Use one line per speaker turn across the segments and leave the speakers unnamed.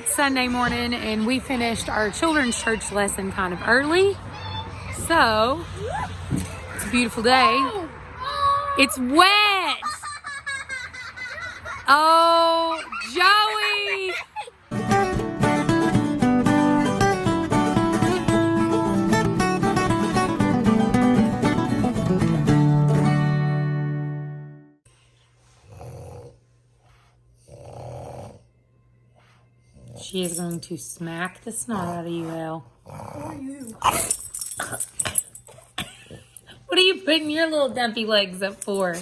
It's Sunday morning and we finished our children's church lesson kind of early. So, it's a beautiful day. It's wet! Oh, Joey! She is going to smack the snot out of you, Elle.
Who are you?
What are you putting your little dumpy legs up for?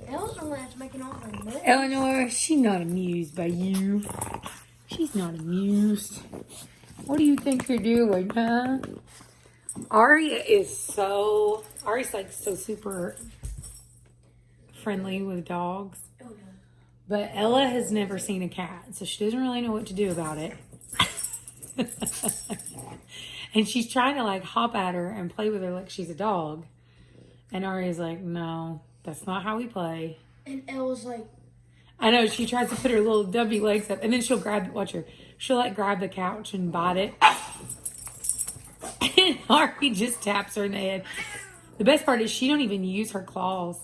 Ella's the one that's making all my noise.
Eleanor, she's not amused by you. She's not amused. What do you think you're doing, huh? Ari's like so super friendly with dogs.
Oh, no.
But Ella has never seen a cat, so she doesn't really know what to do about it. And she's trying to like hop at her and play with her like she's a dog. And Ari's like, no, that's not how we play.
And Ella's like,
I know, she tries to put her little dumpy legs up and then she'll watch her. She'll like grab the couch and bite it. And Ari just taps her in the head. The best part is she don't even use her claws.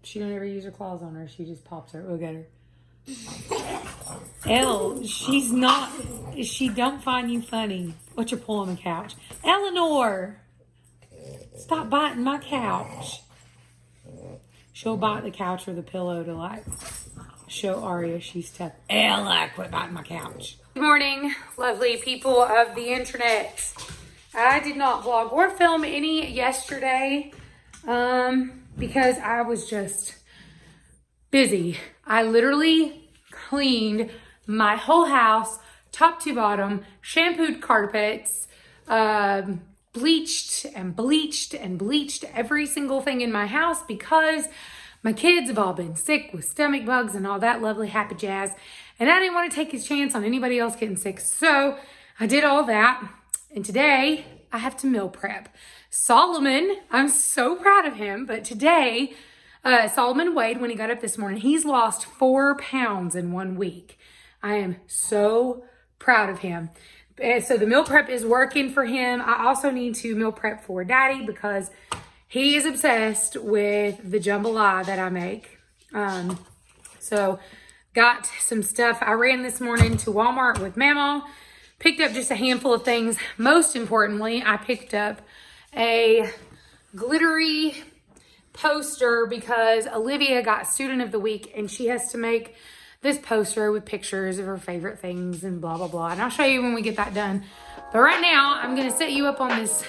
She don't ever use her claws on her. She just pops her. Look at her. Elle, she don't find you funny. What you're pulling the couch. Eleanor! Stop biting my couch. She'll bite the couch or the pillow to like show Aria she's tough. Ella, quit biting my couch. Good morning, lovely people of the internet. I did not vlog or film any yesterday because I was just busy. I literally cleaned my whole house, top to bottom, shampooed carpets, bleached every single thing in my house because my kids have all been sick with stomach bugs and all that lovely happy jazz. And I didn't want to take a chance on anybody else getting sick. So I did all that. And today I have to meal prep. Solomon, I'm so proud of him. But today, Solomon weighed when he got up this morning. He's lost 4 pounds in 1 week. I am so proud of him. So the meal prep is working for him. I also need to meal prep for Daddy because he is obsessed with the jambalaya that I make. So got some stuff. I ran this morning to Walmart with Mama. Picked up just a handful of things. Most importantly, I picked up a glittery poster because Olivia got Student of the Week and she has to make this poster with pictures of her favorite things and blah, blah, blah. And I'll show you when we get that done. But right now, I'm going to set you up on this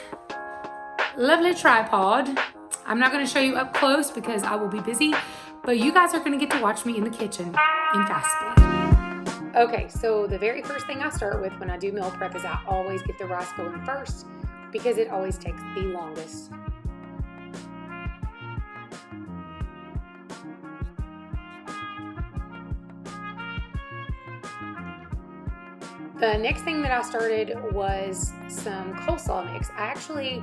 lovely tripod. I'm not going to show you up close because I will be busy, but you guys are going to get to watch me in the kitchen in fast speed. Okay, so the very first thing I start with when I do meal prep is I always get the rice going first because it always takes the longest. The next thing that I started was some coleslaw mix. I actually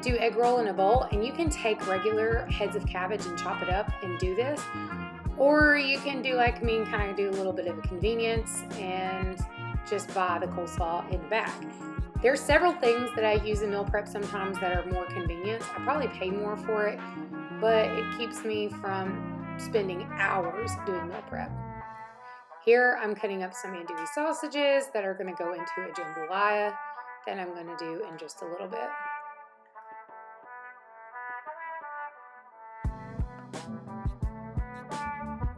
do egg roll in a bowl, and you can take regular heads of cabbage and chop it up and do this. Or you can do like me and kind of do a little bit of a convenience and just buy the coleslaw in the bag. There's several things that I use in meal prep sometimes that are more convenient. I probably pay more for it, but it keeps me from spending hours doing meal prep. Here I'm cutting up some andouille sausages that are going to go into a jambalaya that I'm going to do in just a little bit.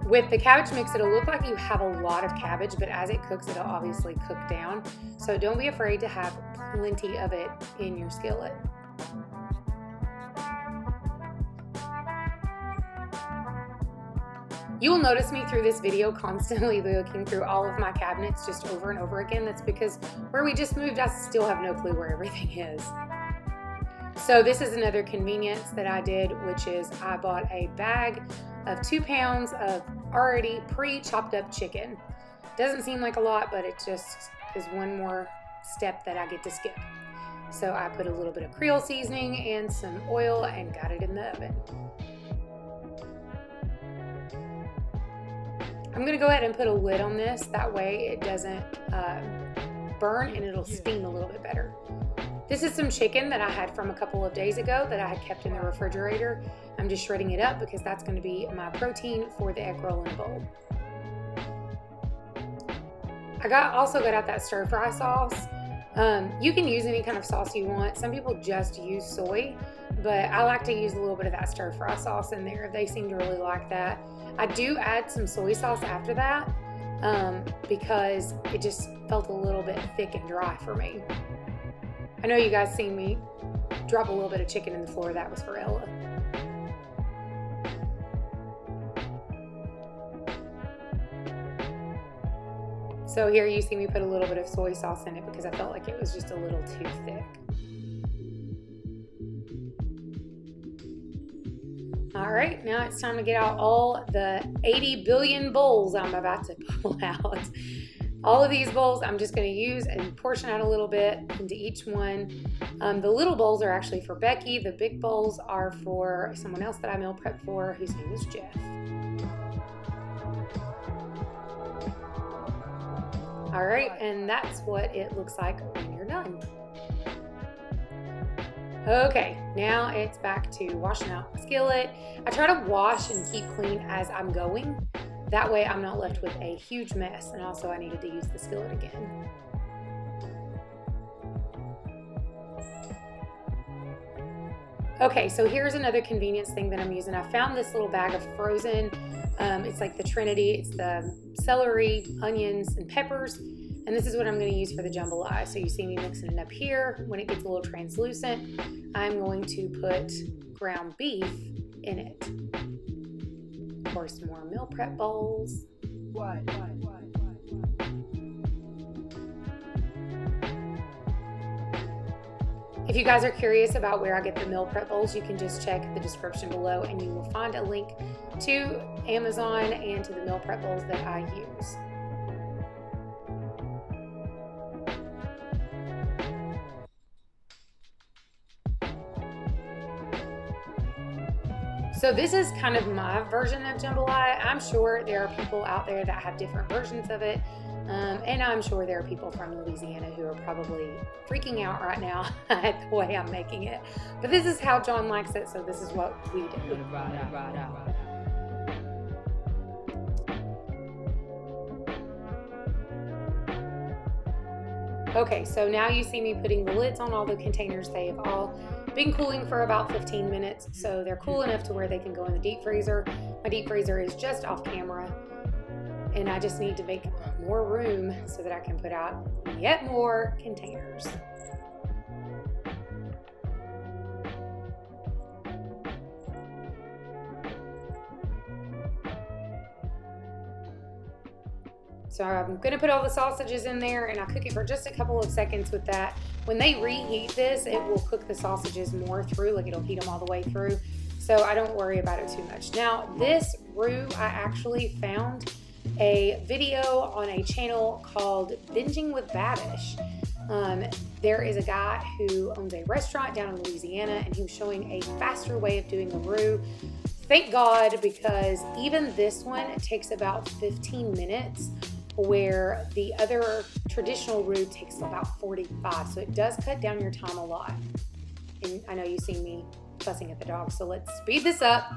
With the cabbage mix, it'll look like you have a lot of cabbage, but as it cooks, it'll obviously cook down. So don't be afraid to have plenty of it in your skillet. You will notice me through this video constantly looking through all of my cabinets just over and over again. That's because where we just moved, I still have no clue where everything is. So this is another convenience that I did, which is I bought a bag of 2 pounds of already pre-chopped up chicken. Doesn't seem like a lot, but it just is one more step that I get to skip. So I put a little bit of Creole seasoning and some oil and got it in the oven. I'm gonna go ahead and put a lid on this. That way it doesn't burn and it'll steam a little bit better. This is some chicken that I had from a couple of days ago that I had kept in the refrigerator. I'm just shredding it up because that's gonna be my protein for the egg roll in a bowl. I also got out that stir fry sauce. You can use any kind of sauce you want. Some people just use soy, but I like to use a little bit of that stir fry sauce in there. They seem to really like that. I do add some soy sauce after that because it just felt a little bit thick and dry for me. I know you guys seen me drop a little bit of chicken in the floor. That was for Ella. So here you see me put a little bit of soy sauce in it because I felt like it was just a little too thick. All right, now it's time to get out all the 80 billion bowls I'm about to pull out. All of these bowls I'm just going to use and portion out a little bit into each one. The little bowls are actually for Becky. The big bowls are for someone else that I meal prep for, whose name is Jeff. All right, and that's what it looks like when you're done. Okay, now it's back to washing out my skillet. I try to wash and keep clean as I'm going. That way I'm not left with a huge mess. And also I needed to use the skillet again. Okay, so here's another convenience thing that I'm using. I found this little bag of frozen, it's like the Trinity. It's the celery, onions, and peppers. And this is what I'm going to use for the jambalaya. So you see me mixing it up here. When it gets a little translucent, I'm going to put ground beef in it. Pour some more meal prep bowls. If you guys are curious about where I get the meal prep bowls, you can just check the description below and you will find a link to Amazon and to the meal prep bowls that I use. So this is kind of my version of jambalaya. I'm sure there are people out there that have different versions of it. And I'm sure there are people from Louisiana who are probably freaking out right now at the way I'm making it. But this is how John likes it, so this is what we do. Okay, so now you see me putting the lids on all the containers. They've all been cooling for about 15 minutes, so they're cool enough to where they can go in the deep freezer. My deep freezer is just off camera, and I just need to make more room so that I can put out yet more containers. So I'm going to put all the sausages in there and I cook it for just a couple of seconds with that. When they reheat this, it will cook the sausages more through, like it'll heat them all the way through. So I don't worry about it too much. Now this roux, I actually found a video on a channel called Binging with Babish. There is a guy who owns a restaurant down in Louisiana and he was showing a faster way of doing the roux. Thank God, because even this one takes about 15 minutes. Where the other traditional roux takes about 45. So it does cut down your time a lot. And I know you see me fussing at the dog, so let's speed this up.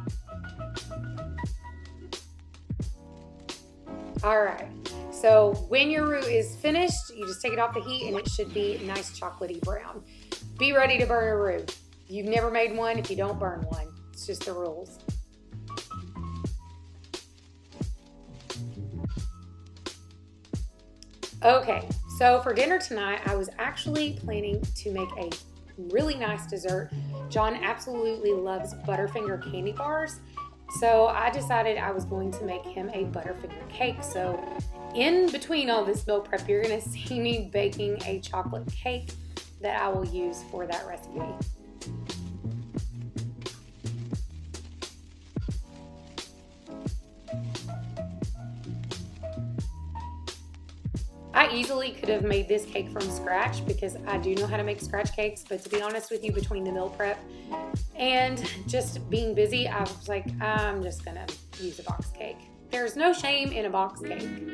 All right, so when your roux is finished, you just take it off the heat and it should be nice chocolatey brown. Be ready to burn a roux. You've never made one if you don't burn one. It's just the rules. Okay, so for dinner tonight, I was actually planning to make a really nice dessert. John absolutely loves Butterfinger candy bars, so I decided I was going to make him a Butterfinger cake. So in between all this meal prep, you're gonna see me baking a chocolate cake that I will use for that recipe. I easily could have made this cake from scratch because I do know how to make scratch cakes, but to be honest with you, between the meal prep and just being busy, I was like, I'm just gonna use a box cake. There's no shame in a box cake.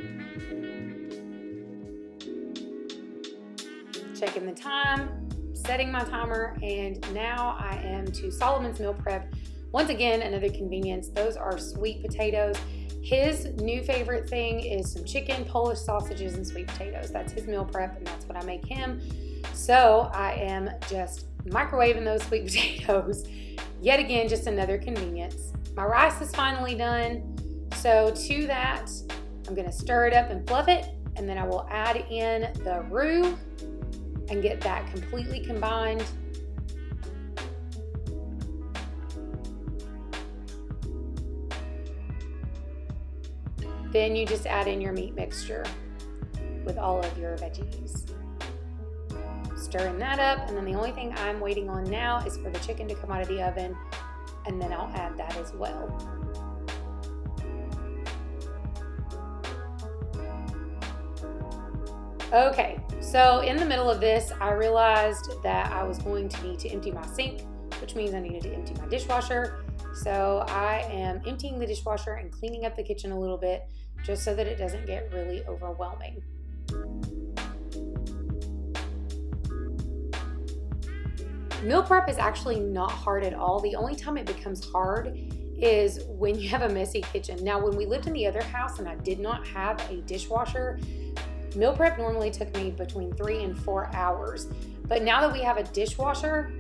Checking the time, setting my timer, and now I am to Solomon's meal prep. Once again, another convenience. Those are sweet potatoes. His new favorite thing is some chicken, Polish sausages, and sweet potatoes. That's his meal prep, and that's what I make him. So I am just microwaving those sweet potatoes. Yet again, just another convenience. My rice is finally done. So to that, I'm gonna stir it up and fluff it, and then I will add in the roux and get that completely combined. Then you just add in your meat mixture with all of your veggies. Stirring that up, and then the only thing I'm waiting on now is for the chicken to come out of the oven, and then I'll add that as well. Okay, so in the middle of this, I realized that I was going to need to empty my sink, which means I needed to empty my dishwasher. So I am emptying the dishwasher and cleaning up the kitchen a little bit, just so that it doesn't get really overwhelming. Meal prep is actually not hard at all. The only time it becomes hard is when you have a messy kitchen. Now, when we lived in the other house and I did not have a dishwasher, meal prep normally took me between 3 and 4 hours. But now that we have a dishwasher,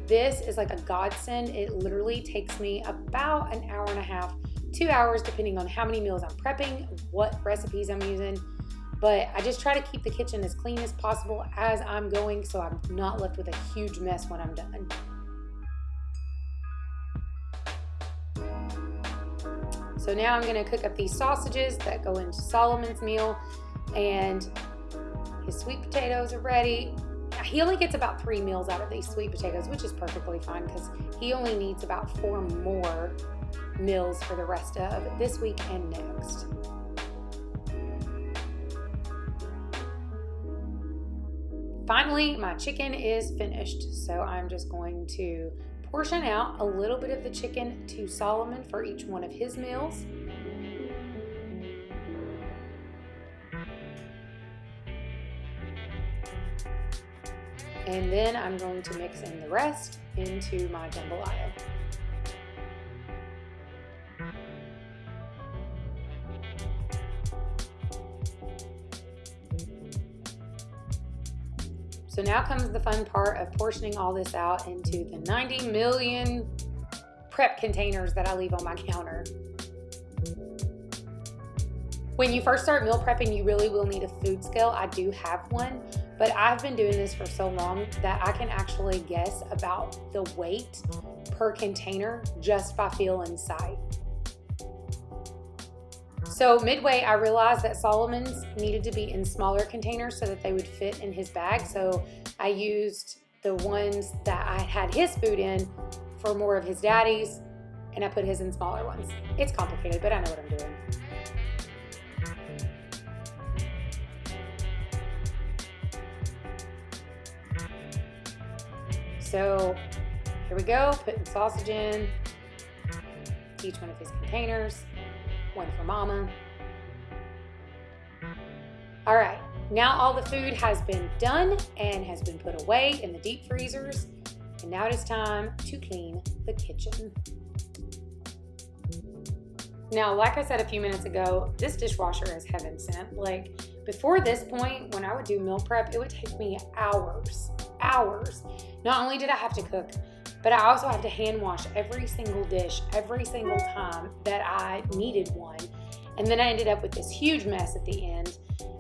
this is like a godsend. It literally takes me about an hour and a half, 2 hours, depending on how many meals I'm prepping, what recipes I'm using. But I just try to keep the kitchen as clean as possible as I'm going, so I'm not left with a huge mess when I'm done. So now I'm gonna cook up these sausages that go into Solomon's meal, and his sweet potatoes are ready. He only gets about 3 meals out of these sweet potatoes, which is perfectly fine because he only needs about 4 more meals for the rest of this week and next. Finally, my chicken is finished, so I'm just going to portion out a little bit of the chicken to Solomon for each one of his meals. And then I'm going to mix in the rest into my jambalaya. So now comes the fun part of portioning all this out into the 90 million prep containers that I leave on my counter. When you first start meal prepping, you really will need a food scale. I do have one, but I've been doing this for so long that I can actually guess about the weight per container just by feel and sight. So midway, I realized that Solomon's needed to be in smaller containers so that they would fit in his bag. So I used the ones that I had his food in for more of his daddy's, and I put his in smaller ones. It's complicated, but I know what I'm doing. So here we go, putting sausage in each one of his containers, one for mama. All right, now all the food has been done and has been put away in the deep freezers, and now it is time to clean the kitchen. Now, like I said a few minutes ago, this dishwasher is heaven sent. Like, before this point, when I would do meal prep, it would take me hours. Not only did I have to cook, but I also had to hand wash every single dish every single time that I needed one. And then I ended up with this huge mess at the end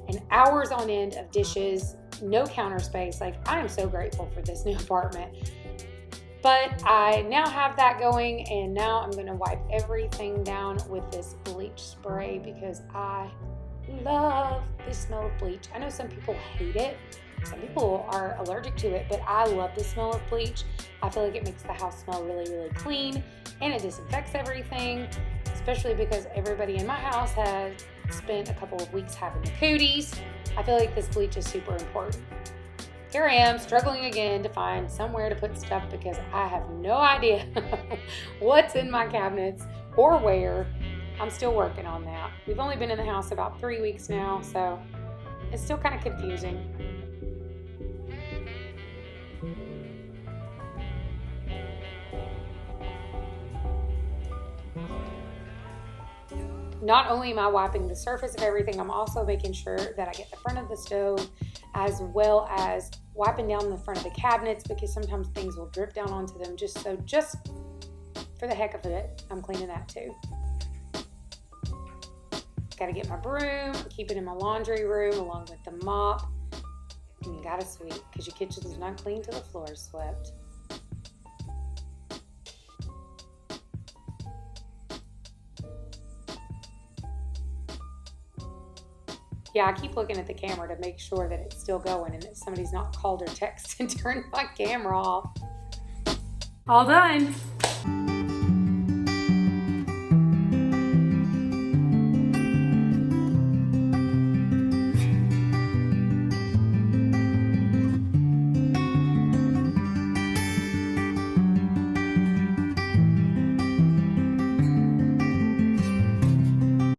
and hours on end of dishes, no counter space. Like, I am so grateful for this new apartment. But I now have that going, and now I'm gonna wipe everything down with this bleach spray because I love the smell of bleach. I know some people hate it. Some people are allergic to it, but I love the smell of bleach. I feel like it makes the house smell really, really clean, and it disinfects everything, especially because everybody in my house has spent a couple of weeks having the cooties. I feel like this bleach is super important. Here I am struggling again to find somewhere to put stuff because I have no idea what's in my cabinets or where. I'm still working on that. We've only been in the house about 3 weeks now, so it's still kind of confusing. Not only am I wiping the surface of everything, I'm also making sure that I get the front of the stove, as well as wiping down the front of the cabinets, because sometimes things will drip down onto them. Just for the heck of it, I'm cleaning that too. Gotta get my broom, keep it in my laundry room along with the mop. And you gotta sweep, because your kitchen is not clean till the floor is swept. Yeah, I keep looking at the camera to make sure that it's still going and that somebody's not called or texted and turned my camera off. All done.